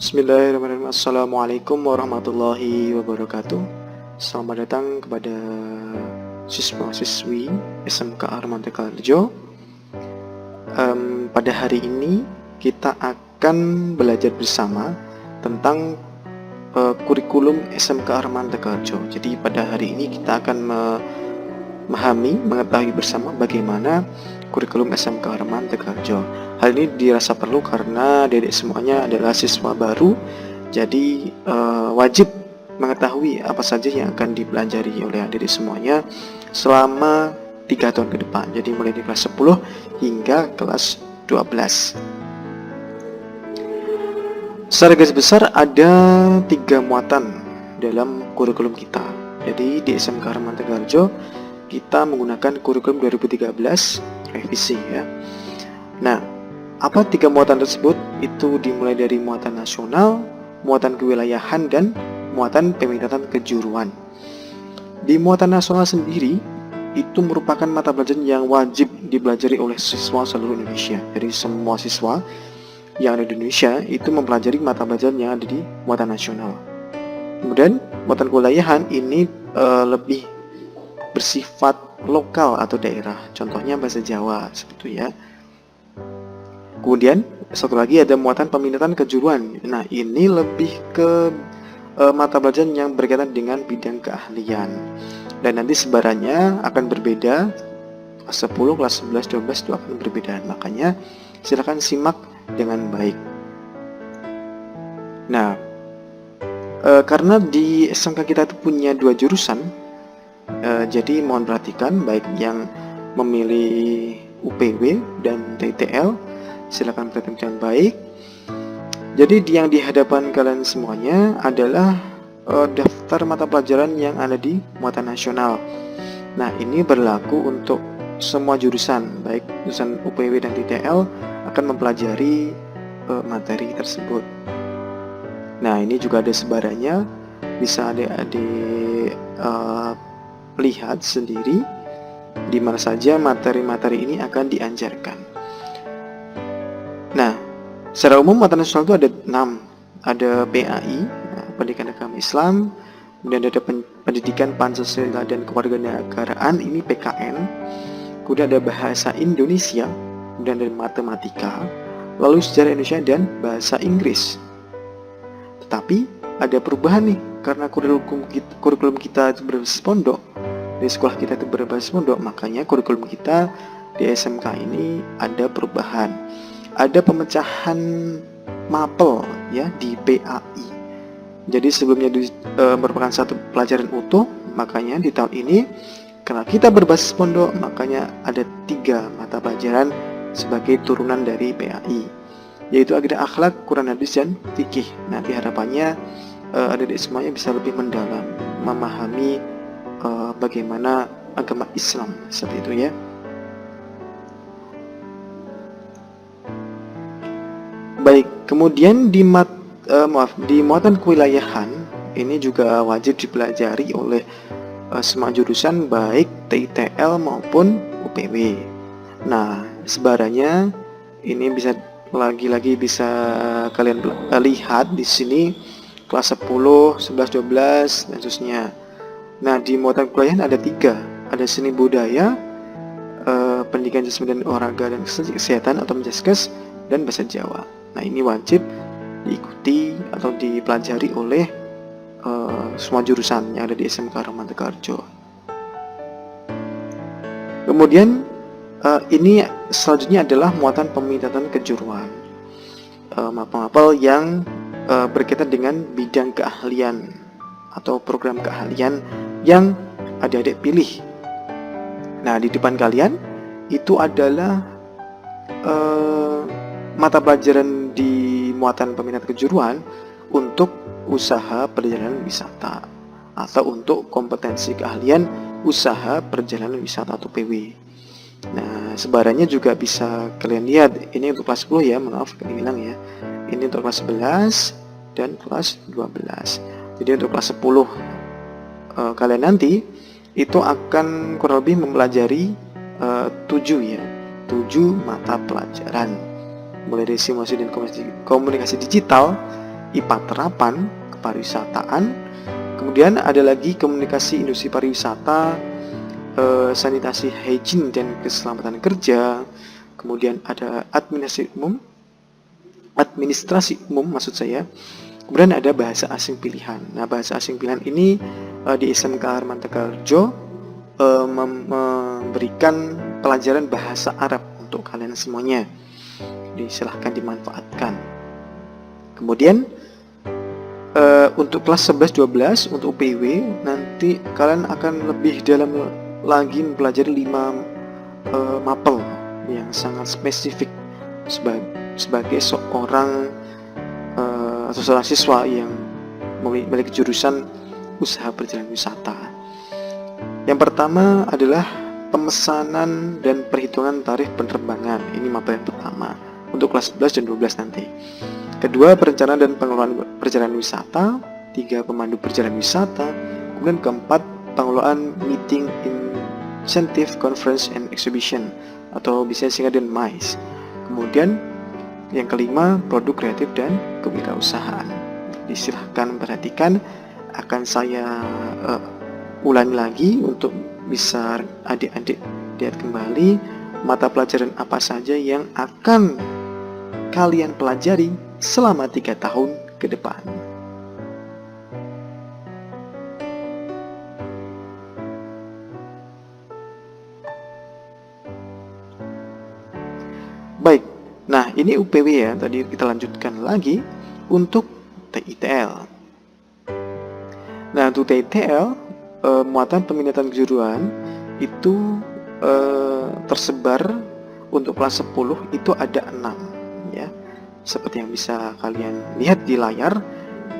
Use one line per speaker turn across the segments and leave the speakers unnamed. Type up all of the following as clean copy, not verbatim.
Bismillahirrahmanirrahim. Assalamualaikum warahmatullahi wabarakatuh. Selamat datang kepada siswa-siswi SMK Arman Tegalrejo. Pada hari ini kita akan belajar bersama tentang kurikulum SMK Arman Tegalrejo. Jadi pada hari ini kita akan mengetahui bersama bagaimana kurikulum SMK Arman Tegalrejo. Hal ini dirasa perlu karena adik semuanya adalah siswa baru, jadi wajib mengetahui apa saja yang akan dipelajari oleh adik semuanya selama 3 tahun ke depan. Jadi mulai dari kelas 10 hingga kelas 12. Secara garis besar ada 3 muatan dalam kurikulum kita. Jadi di SMK Arman Tegalrejo kita menggunakan kurikulum 2013 revisi ya. Nah, apa 3 muatan tersebut? Itu dimulai dari muatan nasional, muatan kewilayahan, dan muatan peminatan kejuruan. Di muatan nasional sendiri, itu merupakan mata pelajaran yang wajib dipelajari oleh siswa seluruh Indonesia. Jadi semua siswa yang ada di Indonesia itu mempelajari mata pelajaran yang ada di muatan nasional. Kemudian muatan kewilayahan ini lebih bersifat lokal atau daerah. Contohnya bahasa Jawa seperti itu ya. Kemudian satu lagi ada muatan peminatan kejuruan. Nah, ini lebih ke mata pelajaran yang berkaitan dengan bidang keahlian. Dan nanti sebarannya akan berbeda. Kelas 10, kelas 11, 12 itu akan berbeda. Makanya silakan simak dengan baik. Nah, karena di SMK kita itu punya 2 jurusan, jadi mohon perhatikan baik yang memilih UPW dan TTL, silakan perhatikan dengan baik. Jadi yang di hadapan kalian semuanya adalah daftar mata pelajaran yang ada di muatan nasional. Nah, ini berlaku untuk semua jurusan, baik jurusan UPW dan TTL akan mempelajari materi tersebut. Nah, ini juga ada sebarannya, bisa adik-adik lihat sendiri di mana saja materi-materi ini akan diajarkan. Nah, secara umum muatan nasional itu ada 6. Ada PAI, Pendidikan Agama Islam, kemudian ada Pendidikan Pancasila dan Kewarganegaraan, ini PKN. Kemudian ada Bahasa Indonesia, kemudian ada Matematika, lalu Sejarah Indonesia dan Bahasa Inggris. Tetapi ada perubahan nih, karena kurikulum kita itu berbasis pondok, di sekolah kita itu berbasis pondok, makanya kurikulum kita di SMK ini ada perubahan. Ada pemecahan mapel ya di PAI. Jadi sebelumnya merupakan satu pelajaran utuh, makanya di tahun ini karena kita berbasis pondok, makanya ada 3 mata pelajaran sebagai turunan dari PAI, yaitu akidah, akhlak, Quran, hadis, dan fikih. Nanti harapannya adik-adik semuanya bisa lebih mendalam memahami bagaimana agama Islam seperti itu ya. Baik, kemudian di muatan kewilayahan ini juga wajib dipelajari oleh semua jurusan baik TTL maupun UPW. Nah, sebarannya ini bisa lagi-lagi bisa kalian lihat di sini kelas 10, 11, 12 dan seterusnya. Nah, di muatan kewilayahan ada 3, ada seni budaya, pendidikan jasmani dan olahraga dan kesehatan atau Menjaskes, dan bahasa Jawa. Nah, ini wajib diikuti atau dipelajari oleh semua jurusan yang ada di SMK Arman Tegalrejo. Kemudian ini selanjutnya adalah muatan peminatan kejuruan, mapel yang berkaitan dengan bidang keahlian atau program keahlian yang adik-adik pilih. Nah, di depan kalian itu adalah mata pelajaran di muatan peminat kejuruan untuk usaha perjalanan wisata atau untuk kompetensi keahlian usaha perjalanan wisata atau PW. Nah, sebarannya juga bisa kalian lihat. Ini untuk kelas 10 ya, maaf kami bilang ya. Ini untuk kelas 11 dan kelas 12. Jadi untuk kelas 10 kalian nanti itu akan kurang lebih mempelajari 7 ya, 7 mata pelajaran. mulai dari simulasi dan komunikasi digital, IPA terapan, kepariwisataan. Kemudian ada lagi komunikasi industri pariwisata, sanitasi, hygiene dan keselamatan kerja. Kemudian ada administrasi umum maksud saya. Kemudian ada bahasa asing pilihan. Nah, bahasa asing pilihan ini di SMK Harman Tegalrejo memberikan pelajaran bahasa Arab untuk kalian semuanya. Jadi silahkan dimanfaatkan. Kemudian untuk kelas 11-12 untuk UPW nanti kalian akan lebih dalam lagi mempelajari 5 mapel yang sangat spesifik sebagai seorang atau seorang siswa yang memiliki jurusan usaha perjalanan wisata. Yang pertama adalah pemesanan dan perhitungan tarif penerbangan. Ini mapel yang pertama untuk kelas 11 dan 12 nanti. Kedua, perencanaan dan pengelolaan perjalanan wisata. 3, pemandu perjalanan wisata. Kemudian keempat, pengelolaan meeting, incentive, conference, and exhibition atau bisa singkat dengan MICE. Kemudian yang kelima, produk kreatif dan kewirausahaan. Silahkan perhatikan, akan saya ulangi lagi untuk bisa adik-adik lihat kembali mata pelajaran apa saja yang akan kalian pelajari selama 3 tahun ke depan. Baik, nah ini UPW ya, tadi kita lanjutkan lagi untuk TITL. Nah, untuk TITL, muatan peminatan kejuruan itu tersebar untuk kelas 10 itu ada 6 ya. Seperti yang bisa kalian lihat di layar,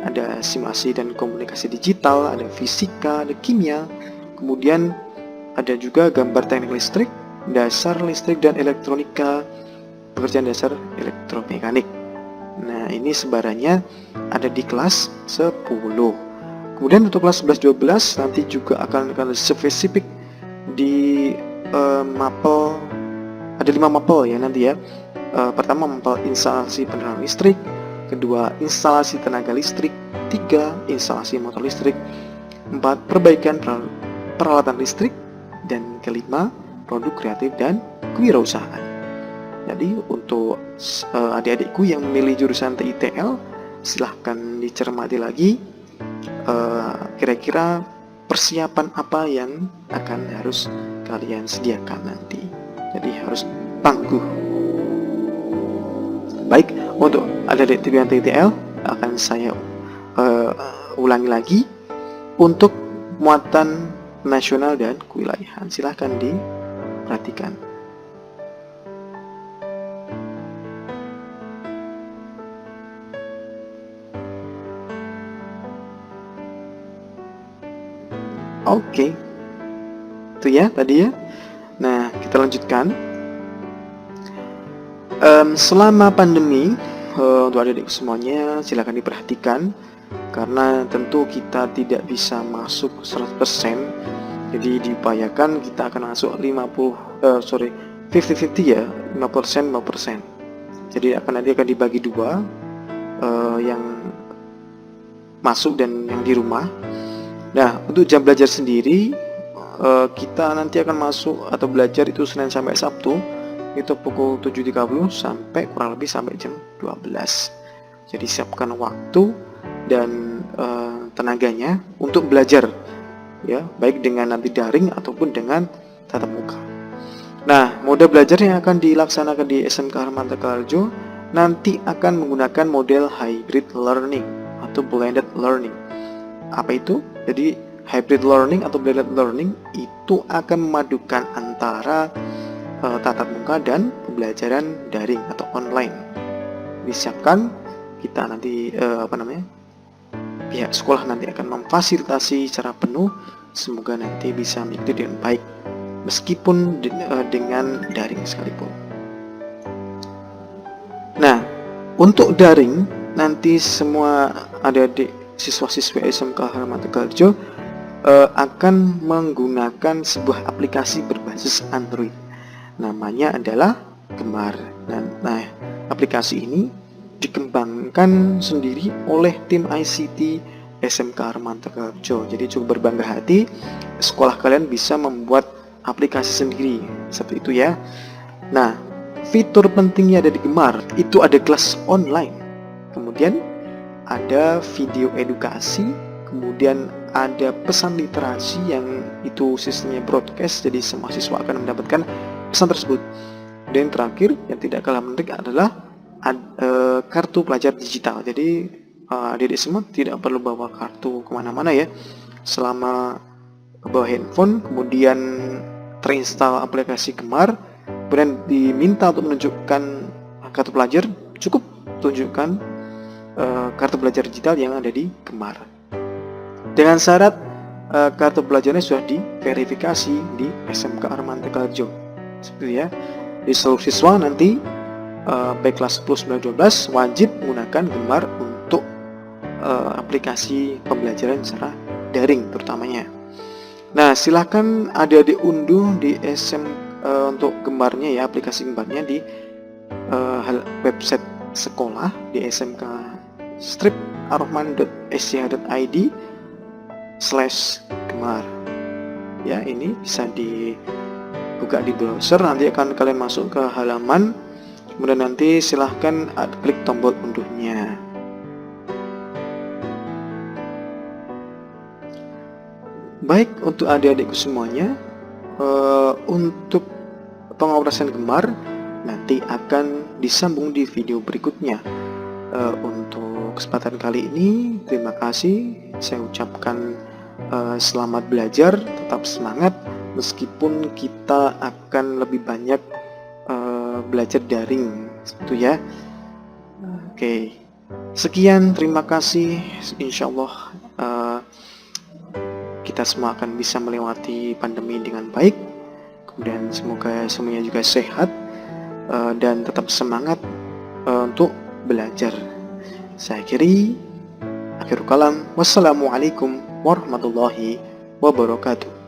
ada simulasi dan komunikasi digital, ada fisika, ada kimia, kemudian ada juga gambar teknik listrik, dasar listrik dan elektronika, pekerjaan dasar elektromekanik. Nah, ini sebarannya ada di kelas 10. Kemudian untuk kelas 11-12 nanti juga akan spesifik di mapel, ada 5 mapel ya nanti ya. Pertama, mapel instalasi penerangan listrik. Kedua, instalasi tenaga listrik. 3, instalasi motor listrik. 4, perbaikan peralatan listrik. Dan kelima, produk kreatif dan kewirausahaan. Jadi untuk adik-adikku yang memilih jurusan TITL, silahkan dicermati lagi kira-kira persiapan apa yang akan harus kalian sediakan nanti. Jadi harus tangguh. Baik, untuk adik-adik tujuan TITL akan saya ulangi lagi untuk muatan nasional dan kewilayahan. Silahkan diperhatikan. Oke, itu ya tadi ya. Nah, kita lanjutkan. Selama pandemi, untuk adik-adik semuanya silakan diperhatikan, karena tentu kita tidak bisa masuk 100%. Jadi diupayakan kita akan masuk 50-50 ya, 5%. Jadi nanti akan dibagi 2, yang masuk dan yang di rumah. Nah, untuk jam belajar sendiri, kita nanti akan masuk atau belajar itu Senin sampai Sabtu, itu pukul 7.30 sampai kurang lebih sampai jam 12. Jadi siapkan waktu dan tenaganya untuk belajar ya, baik dengan nanti daring ataupun dengan tatap muka. Nah, mode belajar yang akan dilaksanakan di SMK Harman Tegalrejo nanti akan menggunakan model hybrid learning atau blended learning. Apa itu? Jadi hybrid learning atau blended learning itu akan memadukan antara tatap muka dan pembelajaran daring atau online. Disiapkan kita nanti pihak sekolah nanti akan memfasilitasi secara penuh. Semoga nanti bisa mengikuti dengan baik meskipun dengan daring sekalipun. Nah, untuk daring nanti semua adik-adik siswa-siswa SMK Harman Tegalrejo akan menggunakan sebuah aplikasi berbasis Android. Namanya adalah Gemar. Nah, aplikasi ini dikembangkan sendiri oleh tim ICT SMK Armanta Kerjo. Jadi cukup berbangga hati sekolah kalian bisa membuat aplikasi sendiri seperti itu ya. Nah, fitur pentingnya ada di Gemar itu ada kelas online, kemudian ada video edukasi, kemudian ada pesan literasi yang itu sistemnya broadcast, jadi semua siswa akan mendapatkan pesan tersebut. Dan terakhir yang tidak kalah menarik adalah kartu pelajar digital. Jadi adik-adik semua tidak perlu bawa kartu kemana-mana ya, selama bawa handphone kemudian terinstall aplikasi Gemar, kemudian diminta untuk menunjukkan kartu pelajar, cukup tunjukkan kartu pelajar digital yang ada di Gemar dengan syarat kartu pelajarnya sudah diverifikasi di SMK Armanta Kerjo seperti ya. Di seluruh siswa nanti baik kelas 10, 9, 12 wajib menggunakan Gemar untuk aplikasi pembelajaran secara daring terutamanya. Nah, silahkan adik-adik unduh di untuk Gemarnya ya, aplikasi Gemarnya di website sekolah di smk.arofman.sch.id/gemar ya. Ini bisa dibuka di browser, nanti akan kalian masuk ke halaman, kemudian nanti silahkan klik tombol unduhnya. Baik, untuk adik-adikku semuanya, untuk pengoperasian Gemar nanti akan disambung di video berikutnya. Untuk kesempatan kali ini terima kasih, saya ucapkan selamat belajar, tetap semangat meskipun kita akan lebih banyak belajar daring itu ya. Oke, sekian, terima kasih. Insyaallah kita semua akan bisa melewati pandemi dengan baik, kemudian semoga semuanya juga sehat dan tetap semangat untuk belajar. Saya akhiri, akhirul kalam, wassalamualaikum warahmatullahi wabarakatuh.